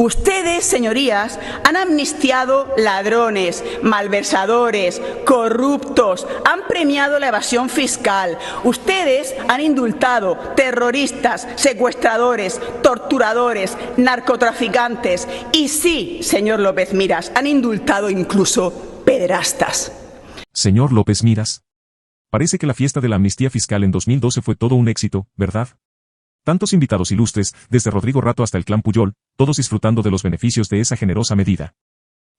Ustedes, señorías, han amnistiado ladrones, malversadores, corruptos, han premiado la evasión fiscal. Ustedes han indultado terroristas, secuestradores, torturadores, narcotraficantes y sí, señor López Miras, han indultado incluso pederastas. Señor López Miras, parece que la fiesta de la amnistía fiscal en 2012 fue todo un éxito, ¿verdad? Tantos invitados ilustres, desde Rodrigo Rato hasta el clan Pujol, todos disfrutando de los beneficios de esa generosa medida.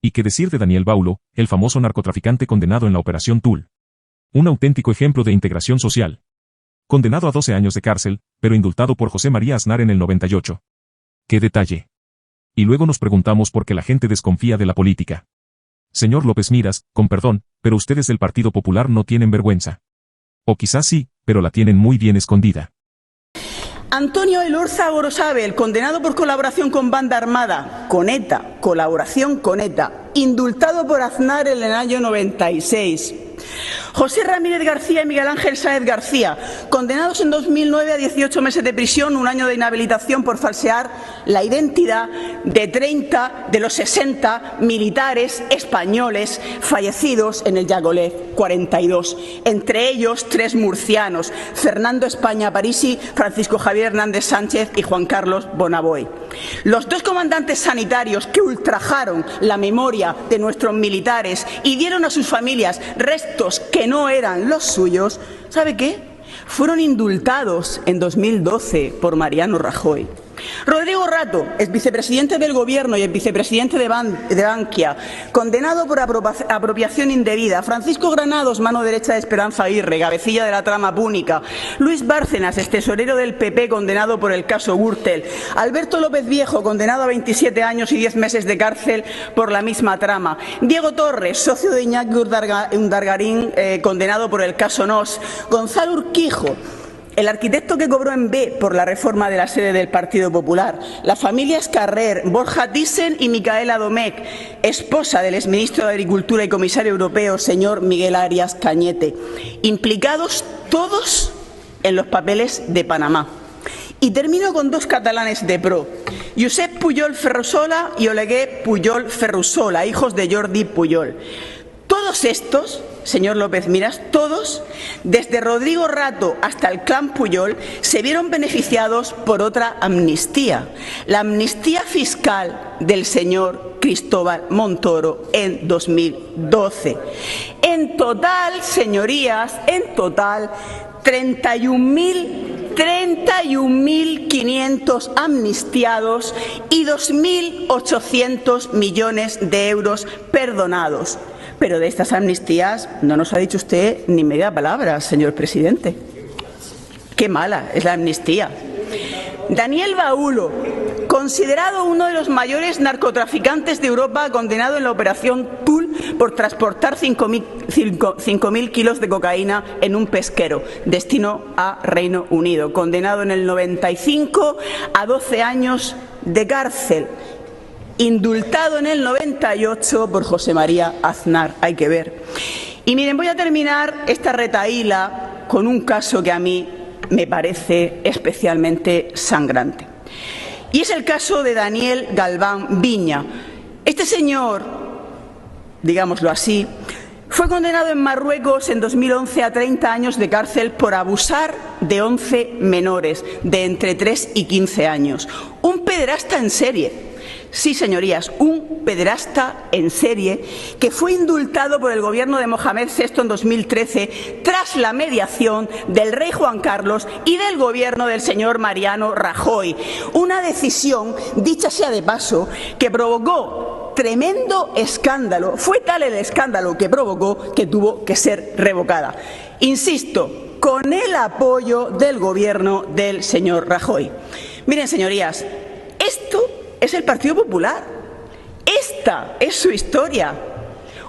¿Y qué decir de Daniel Baulo, el famoso narcotraficante condenado en la Operación Tul? Un auténtico ejemplo de integración social. Condenado a 12 años de cárcel, pero indultado por José María Aznar en el 98. ¡Qué detalle! Y luego nos preguntamos por qué la gente desconfía de la política. Señor López Miras, con perdón, pero ustedes del Partido Popular no tienen vergüenza. O quizás sí, pero la tienen muy bien escondida. Antonio Elorza Gorosabel, condenado por colaboración con banda armada, con ETA, colaboración con ETA, indultado por Aznar en el año 96. José Ramírez García y Miguel Ángel Sáez García, condenados en 2009 a 18 meses de prisión, un año de inhabilitación por falsear la identidad de 30 de los 60 militares españoles fallecidos en el Yagolev 42, entre ellos 3 murcianos, Fernando España Parisi, Francisco Javier Hernández Sánchez y Juan Carlos Bonaboy. Los 2 comandantes sanitarios que ultrajaron la memoria de nuestros militares y dieron a sus familias restos que no eran los suyos, ¿sabe qué? Fueron indultados en 2012 por Mariano Rajoy. Rodrigo Rato, ex vicepresidente del Gobierno y ex vicepresidente de Bankia, condenado por apropiación indebida. Francisco Granados, mano derecha de Esperanza Aguirre, cabecilla de la trama púnica. Luis Bárcenas, ex tesorero del PP, condenado por el caso Gürtel. Alberto López Viejo, condenado a 27 años y 10 meses de cárcel por la misma trama. Diego Torres, socio de Iñaki Urdangarín, condenado por el caso Nos. Gonzalo Urquijo, el arquitecto que cobró en B por la reforma de la sede del Partido Popular, la familia Escarrer, Borja Thyssen y Micaela Domecq, esposa del exministro de Agricultura y comisario europeo, señor Miguel Arias Cañete, implicados todos en los papeles de Panamá. Y termino con 2 catalanes de pro, Josep Pujol Ferrusola y Oleguer Pujol Ferrusola, hijos de Jordi Pujol. Todos estos, señor López Miras, todos, desde Rodrigo Rato hasta el clan Pujol, se vieron beneficiados por otra amnistía, la amnistía fiscal del señor Cristóbal Montoro en 2012. En total, señorías, en total, 31.500 amnistiados y 2.800 millones de euros perdonados. Pero de estas amnistías no nos ha dicho usted ni media palabra, señor presidente. Qué mala es la amnistía. Daniel Baulo, considerado uno de los mayores narcotraficantes de Europa, condenado en la Operación Tul por transportar 5.000 kilos de cocaína en un pesquero, destino a Reino Unido, condenado en el 95 a 12 años de cárcel. Indultado en el 98 por José María Aznar, hay que ver. Y miren, voy a terminar esta retahíla con un caso que a mí me parece especialmente sangrante. Y es el caso de Daniel Galván Viña. Este señor, digámoslo así, fue condenado en Marruecos en 2011 a 30 años de cárcel por abusar de 11 menores de entre 3 y 15 años. Un pederasta en serie. Sí, señorías, un pederasta en serie que fue indultado por el gobierno de Mohamed VI en 2013 tras la mediación del rey Juan Carlos y del gobierno del señor Mariano Rajoy. Una decisión, dicha sea de paso, que provocó tremendo escándalo. Fue tal el escándalo que provocó que tuvo que ser revocada. Insisto, con el apoyo del gobierno del señor Rajoy. Miren, señorías, esto es el Partido Popular. Esta es su historia.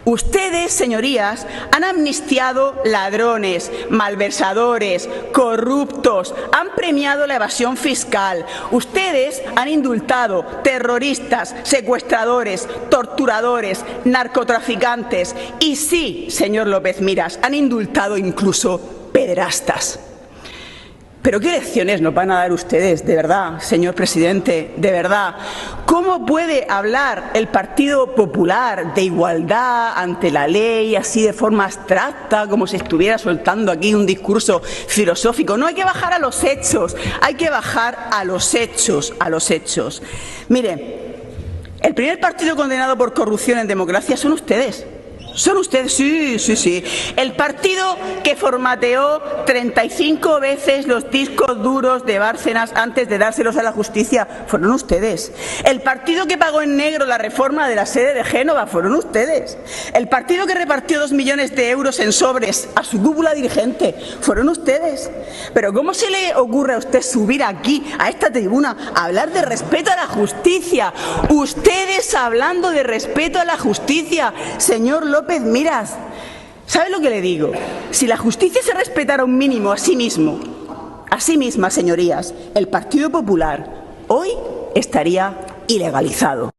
Ustedes, señorías, han amnistiado ladrones, malversadores, corruptos, han premiado la evasión fiscal. Ustedes han indultado terroristas, secuestradores, torturadores, narcotraficantes y sí, señor López Miras, han indultado incluso pederastas. Pero ¿qué lecciones nos van a dar ustedes, de verdad, señor presidente? De verdad. ¿Cómo puede hablar el Partido Popular de igualdad ante la ley, así de forma abstracta, como si estuviera soltando aquí un discurso filosófico? No, hay que bajar a los hechos, hay que bajar a los hechos, a los hechos. Mire, el primer partido condenado por corrupción en democracia son ustedes. Son ustedes, sí, sí, sí. El partido que formateó 35 veces los discos duros de Bárcenas antes de dárselos a la justicia fueron ustedes. El partido que pagó en negro la reforma de la sede de Génova fueron ustedes. El partido que repartió 2 millones de euros en sobres a su cúpula dirigente fueron ustedes. Pero ¿cómo se le ocurre a usted subir aquí, a esta tribuna, a hablar de respeto a la justicia? Ustedes hablando de respeto a la justicia, señor López Miras. ¿Sabe lo que le digo? Si la justicia se respetara un mínimo a sí misma, señorías, el Partido Popular hoy estaría ilegalizado.